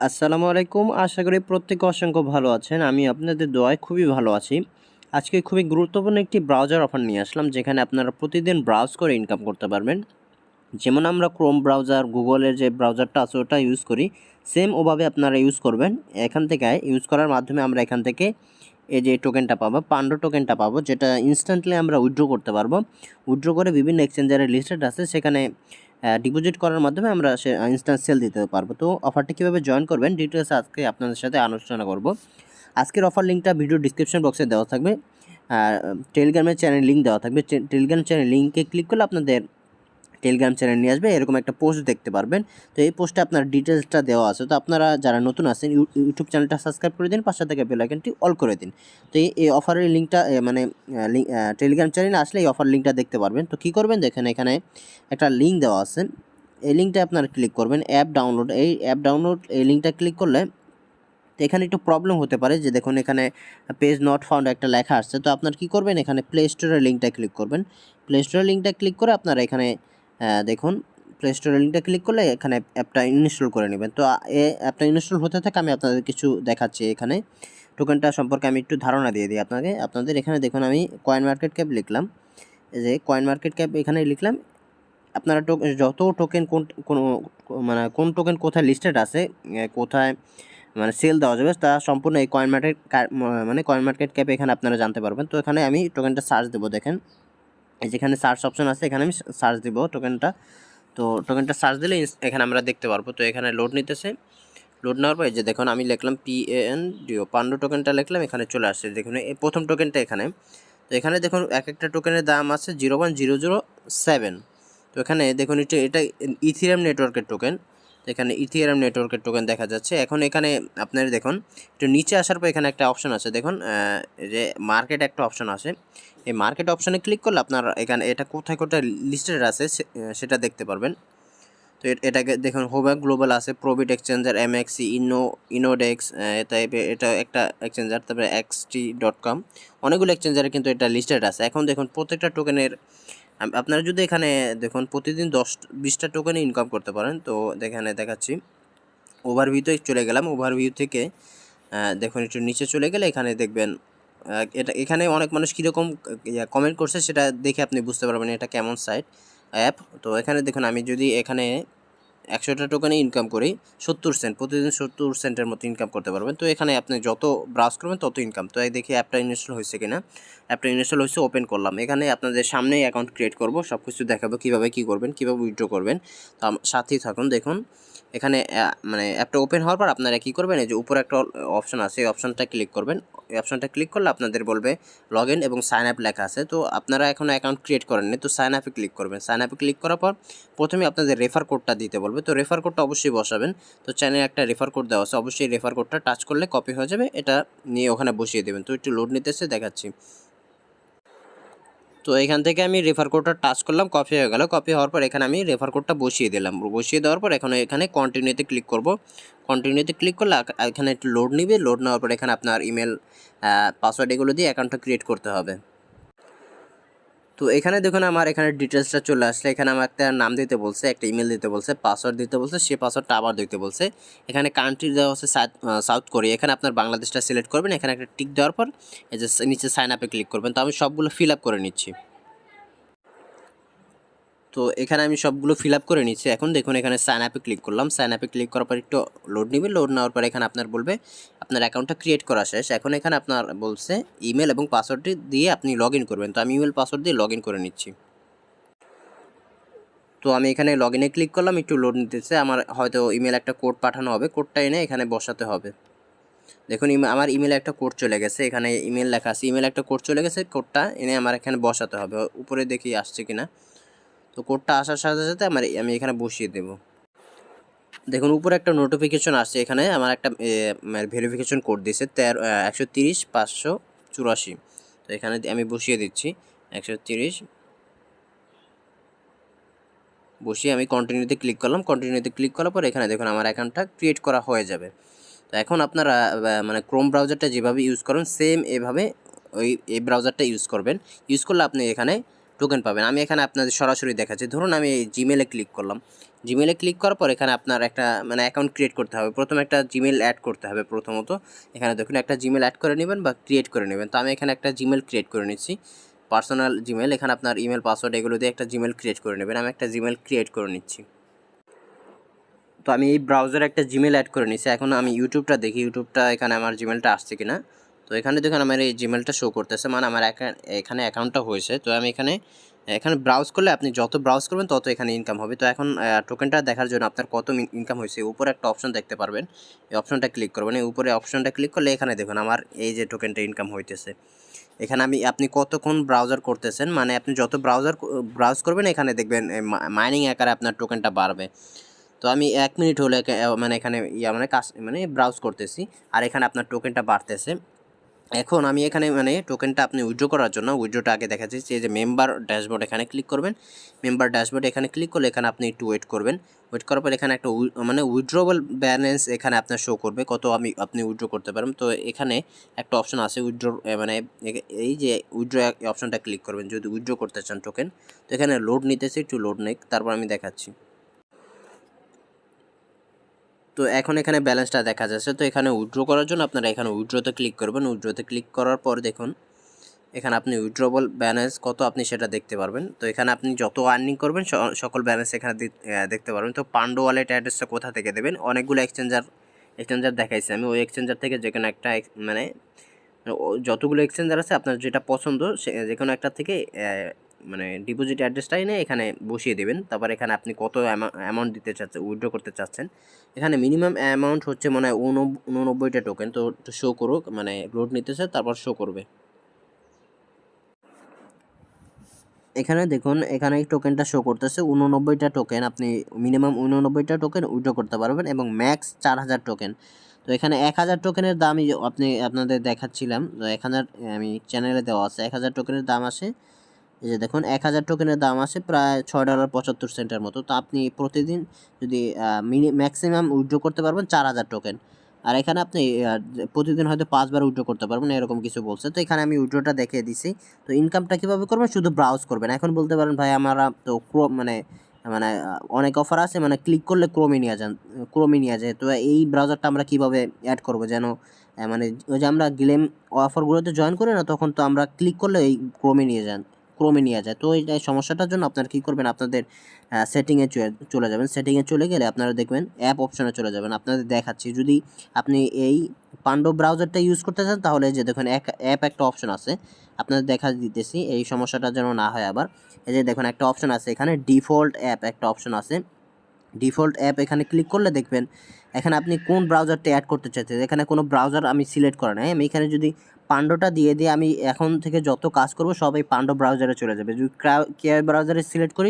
আসসালামু আলাইকুম। আশা করি প্রত্যেকে অসংখ্য ভালো আছেন। আমি আপনাদের দোয়ায় খুবই ভালো আছি। আজকে খুবই গুরুত্বপূর্ণ একটি ব্রাউজার অফার নিয়ে আসলাম, যেখানে আপনারা প্রতিদিন ব্রাউজ করে ইনকাম করতে পারবেন। যেমন আমরা ক্রোম ব্রাউজার, গুগলের যে ব্রাউজারটা আছে ওটা ইউজ করি, সেম ওভাবে আপনারা ইউজ করবেন। এখান থেকে ইউজ করার মাধ্যমে আমরা এখান থেকে এই যে টোকেনটা পাবো, পান্ডো টোকেনটা পাবো, যেটা ইনস্ট্যান্টলি আমরা উইথড্র করতে পারবো। উইথড্র করে বিভিন্ন এক্সচেঞ্জারে লিস্টেড আছে, সেখানে ডিপোজিট করার মাধ্যমে আমরা সে ইনস্ট্যান্ট সেল দিতে পারবো। তো অফারটি কীভাবে জয়েন করবেন ডিটেলস আজকে আপনাদের সাথে আলোচনা করব। আজকের অফার লিঙ্কটা ভিডিও ডিসক্রিপশন বক্সে দেওয়া থাকবে। টেলিগ্রামের চ্যানেল লিঙ্ক দেওয়া থাকবে। টেলিগ্রাম চ্যানেল লিঙ্কে ক্লিক করলে আপনাদের টেলিগ্রাম চ্যানেল নিয়ে আসবে, এরকম একটা পোস্ট দেখতে পারবেন। তো এই পোস্টে আপনার ডিটেলসটা দেওয়া আছে। তো আপনারা যারা নতুন আছেন ইউটিউব চ্যানেলটা সাবস্ক্রাইব করে দিন, পাশে থেকে বেল আইকনটি অল করে দিন। তো এই অফারের লিঙ্কটা টেলিগ্রাম চ্যানেলে আসলে এই অফার লিঙ্কটা দেখতে পারবেন। তো কী করবেন, দেখেন এখানে একটা লিঙ্ক দেওয়া আছে, এই লিঙ্কটা আপনারা ক্লিক করবেন। অ্যাপ ডাউনলোড, এই লিঙ্কটা ক্লিক করলে তো এখানে একটু প্রবলেম হতে পারে, যে দেখুন এখানে পেজ নট ফাউন্ড একটা লেখা আসছে। তো আপনার কী করবেন, এখানে প্লে স্টোরের লিঙ্কটা ক্লিক করবেন। প্লে স্টোরের লিঙ্কটা ক্লিক করে আপনারা এখানে দেখুন প্লে স্টোরের লিঙ্কটা ক্লিক করলে এখানে অ্যাপটা ইনস্টল করে নেবেন। তো এই অ্যাপটা ইনস্টল হতে থাকে আমি আপনাদের কিছু দেখাচ্ছি। এখানে টোকেনটা সম্পর্কে আমি একটু ধারণা দিয়ে দিই আপনাদের। এখানে দেখুন আমি কয়েন মার্কেট ক্যাপ লিখলাম, এই যে কয়েন মার্কেট ক্যাপ এখানে লিখলাম। আপনারা যত টোকেন কোন টোকেন কোথায় লিস্টেড আছে, কোথায় সেল দেওয়া যাবে, তা সম্পূর্ণ এই কয়েন মার্কেট ক্যাপ এখানে আপনারা জানতে পারবেন। তো এখানে আমি টোকেনটা সার্চ দেবো, দেখেন যেখানে সার্চ অপশন আছে এখানে আমি সার্চ দিব টোকেনটা। তো টোকেনটা সার্চ দিলে এখানে আমরা দেখতে পারবো। তো এখানে লোড নিতেছে, লোড নেওয়ার পর এই যে দেখুন আমি লিখলাম PANDO, পান্ডো টোকেনটা লিখলাম, এখানে চলে আসছে। দেখুন এই প্রথম টোকেনটা এখানে। তো এখানে দেখুন এক একটা টোকেনের দাম আছে 0.007। তো এখানে দেখুন এটা ইথিরিয়াম নেটওয়ার্কের টোকেন। এখানে ইথিরিয়াম নেটওয়ার্কের টোকেন দেখা যাচ্ছে। এখন এখানে আপনারা দেখুন একটু নিচে আসার পর এখানে একটা অপশন আছে, দেখুন যে মার্কেট একটা অপশন আছে। এই মার্কেট অপশনে ক্লিক করলে আপনার এখানে এটা কোথায় কোথায় লিস্টেড আছে সেটা দেখতে পারবেন। তো এটাকে দেখুন হোবা গ্লোবাল আছে, প্রবিট এক্সচেঞ্জার, MXC, ইনোডেক্স, এটা একটা এক্সচেঞ্জার, তারপরে XT.com, অনেকগুলো এক্সচেঞ্জারে কিন্তু এটা লিস্টেড আছে। এখন দেখুন প্রত্যেকটা টোকেনের আপনারা যদি এখানে দেখুন প্রতিদিন 10-20টা টোকেনে ইনকাম করতে পারেন। তো এখানে দেখাচ্ছি, ওভারভিউতে চলে গেলাম। ওভারভিউ থেকে দেখুন একটু নিচে চলে গেলে এখানে দেখবেন এখানে অনেক মানুষ কীরকম কমেন্ট করছে সেটা দেখে আপনি বুঝতে পারবেন এটা কেমন সাইট অ্যাপ। তো এখানে দেখুন আমি যদি এখানে 100টা টোকেনে ইনকাম করি 70 সেন্ট, প্রতিদিন 70 সেন্টের মতো ইনকাম করতে পারবেন। তো এখানে আপনি যত ব্রাউজ করবেন তত ইনকাম। তো দেখি অ্যাপটা ইনস্টল হয়েছে কিনা। অ্যাপটা ইনস্টল হয়েছে, ওপেন করলাম। এখানে আপনাদের সামনেই অ্যাকাউন্ট ক্রিয়েট করব, সব কিছু দেখাবো কীভাবে কী করবেন, কীভাবে উইথড্র করবেন। তো সাথেই থাকুন। দেখুন এখানে অ্যাপটা ওপেন হওয়ার পর আপনারা কী করবেন, এই যে উপরে একটা অপশন আছে, এই অপশনটা ক্লিক করবেন। এই অপশনটা ক্লিক করলে আপনাদের বলবে লগ ইন এবং সাইন আপ লেখা আছে। তো আপনারা এখন অ্যাকাউন্ট ক্রিয়েট করেননি, তো সাইন আপে ক্লিক করবেন। সাইন আপে ক্লিক করার পর প্রথমে আপনাদের রেফার কোডটা দিতে বলবে। তো রেফার কোডটা অবশ্যই বসাবেন। তো চ্যানেলে একটা রেফার কোড দেওয়া আছে, অবশ্যই রেফার কোডটা টাচ করলে কপি হয়ে যাবে, এটা নিয়ে ওখানে বসিয়ে দেবেন। তো একটু লোড নিতেছে, দেখাচ্ছি। তো এখান থেকে আমি রেফার কোডটা টাচ করলাম, কপি হয়ে গেল। কপি হওয়ার পর এখানে আমি রেফার কোডটা বসিয়ে দিলাম। বসিয়ে দেওয়ার পর এখানে কন্টিনিউতে ক্লিক করব। কন্টিনিউতে ক্লিক করলে এখানে একটু লোড নিবে। লোড নেওয়ার পর এখানে আপনার ইমেল, পাসওয়ার্ড এগুলো দিয়ে অ্যাকাউন্টটা ক্রিয়েট করতে হবে। তো এখানে দেখুন আমার এখানে ডিটেলসটা চলে আসলে এখানে আমার একটা নাম দিতে বলছে, একটা ইমেল দিতে বলছে, পাসওয়ার্ড দিতে বলছে, সে পাসওয়ার্ডটা আবার দিতে বলছে। এখানে কান্ট্রি দেওয়া হচ্ছে সাউথ কোরিয়া। এখানে আপনার বাংলাদেশটা সিলেক্ট করবেন। এখানে একটা টিক দেওয়ার পর এই যে নিচে সাইন আপে ক্লিক করবেন। তো আমি সবগুলো ফিল আপ করে নিচ্ছি। তো এখানে আমি সবগুলো ফিল আপ করে নিচ্ছি। এখন দেখুন এখানে সাইন আপে ক্লিক করলাম। সাইন আপে ক্লিক করার পর একটু লোড নেবে। লোড নেওয়ার পর এখানে আপনার বলবে আপনার অ্যাকাউন্টটা ক্রিয়েট করা শেষ। এখন এখানে আপনার বলছে ইমেল এবং পাসওয়ার্ডটি দিয়ে আপনি লগ ইন করবেন। তো আমি ইমেল পাসওয়ার্ড দিয়ে লগ ইন করে নিচ্ছি। তো আমি এখানে লগ ইনে ক্লিক করলাম, একটু লোড নিতেছে। আমার হয়তো ইমেল একটা কোড পাঠানো হবে, কোডটা এনে এখানে বসাতে হবে। দেখুন আমার ইমেলে একটা কোড চলে গেছে, এখানে ইমেল লেখা আছে, ইমেল একটা কোড চলে গেছে, কোডটা এনে আমার এখানে বসাতে হবে। উপরে দেখি আসছে কিনা। তো কোডটা আসার সাথে সাথে আমি এখানে বসিয়ে দেব। দেখুন উপরে একটা নোটিফিকেশন আসছে, এখানে আমার একটা ভেরিফিকেশন কোড দিয়েছে 130-584। তো এখানে আমি বসিয়ে দিচ্ছি 130, বসিয়ে আমি কন্টিনিউতে ক্লিক করলাম। কন্টিনিউতে ক্লিক করার পর এখানে দেখুন আমার অ্যাকাউন্টটা ক্রিয়েট করা হয়ে যাবে। তো এখন আপনারা ক্রোম ব্রাউজারটা যেভাবে ইউজ করেন সেম এভাবে এই ব্রাউজারটা ইউজ করবেন। ইউজ করলে আপনি এখানে টোকেন পাবেন। আমি এখানে আপনাদের সরাসরি দেখাচ্ছি। ধরুন আমি জিমেলে ক্লিক করলাম, জিমেলে ক্লিক করার পর এখানে আপনার একটা মানে অ্যাকাউন্ট ক্রিয়েট করতে হবে। প্রথমে একটা জিমেল অ্যাড করতে হবে প্রথমত। এখানে দেখুন একটা জিমেল অ্যাড করে নেবেন বা ক্রিয়েট করে নেবেন। তো আমি এখানে একটা জিমেল ক্রিয়েট করে নিচ্ছি, পার্সোনাল জিমেল। এখানে আপনার ইমেল পাসওয়ার্ড এগুলো দিয়ে একটা জিমেল ক্রিয়েট করে নেবেন। আমি একটা জিমেল ক্রিয়েট করে নিচ্ছি। তো আমি এই ব্রাউজারে একটা জিমেল অ্যাড করে নিচ্ছি। এখন আমি ইউটিউবটা দেখি, ইউটিউবটা এখানে আমার জিমেলটা আসছে কিনা। তো এখানে দেখুন আমার এই জিমেলটা শো করতেছে, মানে আমার এখানে অ্যাকাউন্টটা হয়েছে। তো আমি এখানে এখানে ব্রাউজ করলে আপনি যত ব্রাউজ করবেন তত এখানে ইনকাম হবে। তো এখন টোকেনটা দেখার জন্য আপনার কত ইনকাম হয়েছে উপরে একটা অপশন দেখতে পারবেন, এই অপশনটা ক্লিক করবেন। এই উপরে অপশনটা ক্লিক করলে এখানে দেখুন আমার এই যে টোকেনটা ইনকাম হইতেছে। এখানে আপনি কতক্ষণ ব্রাউজার করতেছেন, মানে আপনি যত ব্রাউজ করবেন এখানে দেখবেন মাইনিং আকারে আপনার টোকেনটা বাড়বে। তো আমি 1 মিনিট হলে মানে এখানে মানে কাজ মানে ব্রাউজ করতেছি, আর এখানে আপনার টোকেনটা বাড়তেছে। এখন আমি এখানে মানে টোকেনটা আপনি উইথড্র করার জন্য উইথড্রটা আগে দেখাচ্ছি, যে মেম্বার ড্যাশবোর্ড এখানে ক্লিক করবেন। মেম্বার ড্যাশবোর্ড এখানে ক্লিক করলে এখানে আপনি একটু ওয়েট করবেন। ওয়েট করার পর এখানে একটা মানে উইথড্রোবল ব্যালেন্স এখানে আপনার শো করবে, কত আপনি উইথড্র করতে পারেন। তো এখানে একটা অপশন আছে উইথড্র, মানে এই যে উইথড্র অপশনটা ক্লিক করবেন যদি উইথড্র করতে চান টোকেন। তো এখানে লোড নিতেছে, একটু লোড নেই, তারপর আমি দেখাচ্ছি। তো এখন এখানে ব্যালেন্সটা দেখা যাচ্ছে। তো এখানে উইথড্র করার জন্য আপনারা এখানে উইথড্রতে ক্লিক করবেন। উইথড্রতে ক্লিক করার পর দেখুন এখানে আপনি উইথড্রবল ব্যালেন্স কত আপনি সেটা দেখতে পারবেন। তো এখানে আপনি যত আর্নিং করবেন সকল ব্যালেন্স এখানে দেখতে পারবেন। তো পান্ডো ওয়ালেট অ্যাড্রেসটা কোথা থেকে দেবেন, অনেকগুলো এক্সচেঞ্জার দেখাইছে, আমি ওই এক্সচেঞ্জার থেকে যে কোনো একটা মানে যতগুলো এক্সচেঞ্জার আছে আপনার যেটা পছন্দ যে কোনো একটা থেকে মানে ডিপোজিট অ্যাড্রেসটা এনে এখানে বসিয়ে দেবেন। তারপর এখানে আপনি কত অ্যামাউন্ট দিতে চাচ্ছেন, উইথড্র করতে চাচ্ছেন। এখানে মিনিমাম অ্যামাউন্ট হচ্ছে মনে হয় 89টা টোকেন। তো শো করুক, মানে লোড নিতেছে, তারপর শো করবে। এখানে দেখুন এখানে এই টোকেনটা শো করতেছে 89টা টোকেন, আপনি মিনিমাম 89টা টোকেন উইথড্র করতে পারবেন এবং ম্যাক্স 4000 টোকেন। তো এখানে 1000 টোকেনের দামই আপনাদের দেখাচ্ছিলাম। তো এখানে আমি চ্যানেলে দেওয়া আছে 1000 টোকেনের দাম আসে, এই যে দেখুন 1000 টোকেনের দাম আসে প্রায় $6.75 মতো। তো আপনি প্রতিদিন যদি ম্যাক্সিমাম উইথড্র করতে পারবেন 4000 টোকেন। আর এখানে আপনি প্রতিদিন হয়তো 5 বার উইথড্র করতে পারবেন, এরকম কিছু বলছে। তো এখানে আমি উইথড্রটা দেখিয়ে দিছি। তো ইনকামটা কীভাবে করবেন, শুধু ব্রাউজ করবেন। এখন বলতে পারেন ভাই আমরা তো মানে মানে অনেক অফার আছে, মানে ক্লিক করলে ক্রোমে নিয়ে যায়। তো এই ব্রাউজারটা আমরা কীভাবে অ্যাড করবো যেন মানে ওই যে আমরা গেম অফারগুলোতে জয়েন করি না, তখন তো আমরা ক্লিক করলে এই ক্রোমে নিয়ে যায়। তো এই সমস্যাটার জন্য আপনারা কী করবেন, আপনাদের সেটিংয়ে চলে যাবেন। সেটিংয়ে চলে গেলে আপনারা দেখবেন অ্যাপ অপশনে চলে যাবেন। আপনাদের দেখাচ্ছি, যদি আপনি এই পান্ডো ব্রাউজারটা ইউজ করতে চান তাহলে যে দেখুন অ্যাপ একটা অপশন আছে, আপনাদের দেখা দিতেছি এই সমস্যাটা যেন না হয় আবার। এই যে দেখুন একটা অপশন আছে এখানে ডিফল্ট অ্যাপ একটা অপশন আছে। ডিফল্ট অ্যাপ এখানে ক্লিক করলে দেখবেন এখানে আপনি কোন ব্রাউজারটা অ্যাড করতে চাচ্ছেন। এখানে কোনো ব্রাউজার আমি সিলেক্ট করা নাই, আমি এখানে যদি পান্ডোটা দিয়ে আমি এখন থেকে যত কাজ করব সব এই পান্ডো ব্রাউজারে চলে যাবে। যদি কেআই ব্রাউজারে সিলেক্ট করি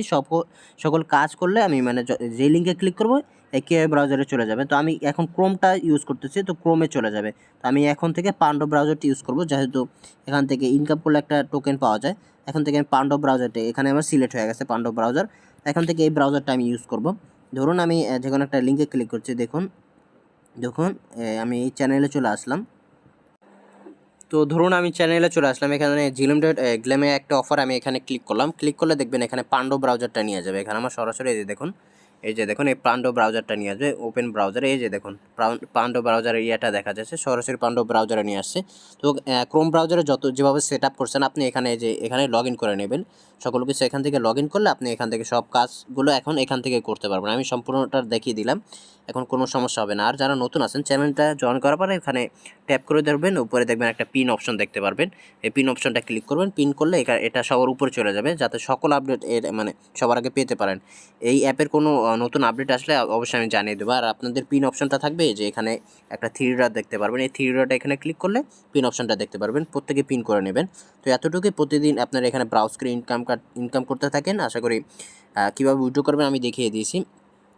সকল কাজ করলে আমি মানে যে লিঙ্কে ক্লিক করব এই কেআই ব্রাউজারে চলে যাবে। তো আমি এখন ক্রোমটা ইউজ করতেছি, তো ক্রোমে চলে যাবে। তো আমি এখন থেকে পান্ডো ব্রাউজারটি ইউজ করব, যেহেতু এখান থেকে ইনকাম করলে একটা টোকেন পাওয়া যায়। এখন থেকে আমি পান্ডো ব্রাউজারটা এখানে আমার সিলেক্ট হয়ে গেছে, পান্ডো ব্রাউজার। এখন থেকে এই ব্রাউজারটা আমি ইউজ করব। ধরুন আমি যে কোনো একটা লিঙ্কে ক্লিক করছি, দেখুন আমি এই চ্যানেলে চলে আসলাম। তো ধরুন আমি চ্যানেলে চলে আসলাম, এখানে গ্লেমে একটা অফার আমি এখানে ক্লিক করলাম। ক্লিক করলে দেখবেন এখানে পান্ডো ব্রাউজারটা নিয়ে যাবে। এখানে আমার সরাসরি এই যে দেখুন এই পান্ডো ব্রাউজারটা নিয়ে আসবে ওপেন ব্রাউজারে। এই যে দেখুন পান্ডো ব্রাউজারের ইয়েটা দেখা যাচ্ছে, সরাসরি পান্ডো ব্রাউজারে নিয়ে আসছে। তো ক্রোম ব্রাউজারে যেভাবে সেট আপ করছেন আপনি এখানে লগ ইন করে নেবেন। সকল কিছু এখান থেকে লগ ইন করলে আপনি এখান থেকে সব কাজগুলো এখান থেকে করতে পারবেন। আমি সম্পূর্ণটা দেখিয়ে দিলাম, এখন কোনো সমস্যা হবে না। আর যারা নতুন আছেন চ্যানেলটা জয়েন করার পরে এখানে ট্যাপ করে ধরবেন, উপরে দেখবেন একটা পিন অপশন দেখতে পারবেন। এই পিন অপশনটা ক্লিক করবেন, পিন করলে এটা সবার উপরে চলে যাবে, যাতে সকল আপডেট মানে সবার আগে পেতে পারেন। এই অ্যাপের কোনো নতুন আপডেট আসলে অবশ্যই আমি জানিয়ে দেবো। আর আপনাদের পিন অপশনটা থাকবে যে এখানে একটা 3 ডট দেখতে পারবেন, এই 3 ডট এখানে ক্লিক করলে পিন অপশনটা দেখতে পারবেন, প্রত্যেকে পিন করে নেবেন। তো এতটুকুই, প্রতিদিন আপনারা এখানে ব্রাউজ করে ইনকাম করতে থাকেন। আশা করি কীভাবে উইথড্র করবেন আমি দেখিয়ে দিয়েছি।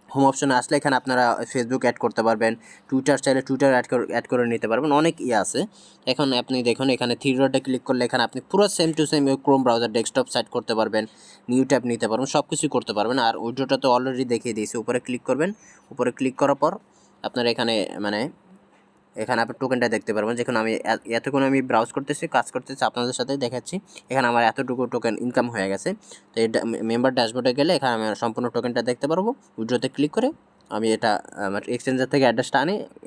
হোম অপশনে আসলে এখানে আপনারা ফেসবুক অ্যাড করতে পারবেন, টুইটার চাইলে টুইটার অ্যাড করে নিতে পারবেন, অনেক আছে। এখন আপনি দেখুন এখানে 3 ডটে ক্লিক করলে এখানে আপনি পুরো same to same Chrome browser desktop set করতে পারবেন, নিউ ট্যাব নিতে পারবেন, সব কিছুই করতে পারবেন। আর উইথড্রটা তো অলরেডি দেখিয়ে দিয়েছি। উপরে ক্লিক করবেন, উপরে ক্লিক করার পর আপনার এখানে মানে এখানে আপনি টোকেনটা দেখতে পারবেন। যেখানে আমি এতক্ষণ আমি ব্রাউজ করতেছি, কাজ করতেছি, আপনাদের সাথে দেখাচ্ছি। এখানে আমার এতটুকু টোকেন ইনকাম হয়ে গেছে। তো এই মেম্বার ড্যাশবোর্ডে গেলে এখানে আমি সম্পূর্ণ টোকেনটা দেখতে পারবো। উইথড্রোতে ক্লিক করে আমি এটা আমার এক্সচেঞ্জার থেকে অ্যাড্রেসটা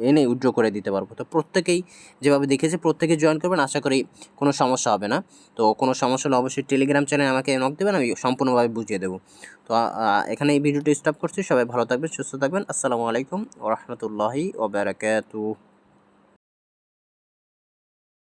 এনে উইথড্র করে দিতে পারবো। তো প্রত্যেকেই যেভাবে দেখেছি প্রত্যেকেই জয়েন করবেন, আশা করি কোনো সমস্যা হবে না। তো কোনো সমস্যা হলে অবশ্যই টেলিগ্রাম চ্যানেলে আমাকে নক দেবেন, আমি সম্পূর্ণভাবে বুঝিয়ে দেবো। তো এখানে এই ভিডিওটি স্টপ করছি। সবাই ভালো থাকবেন, সুস্থ থাকবেন। আসসালামু আলাইকুম ওয়া রাহমাতুল্লাহি ওয়া বারাকাতুহু।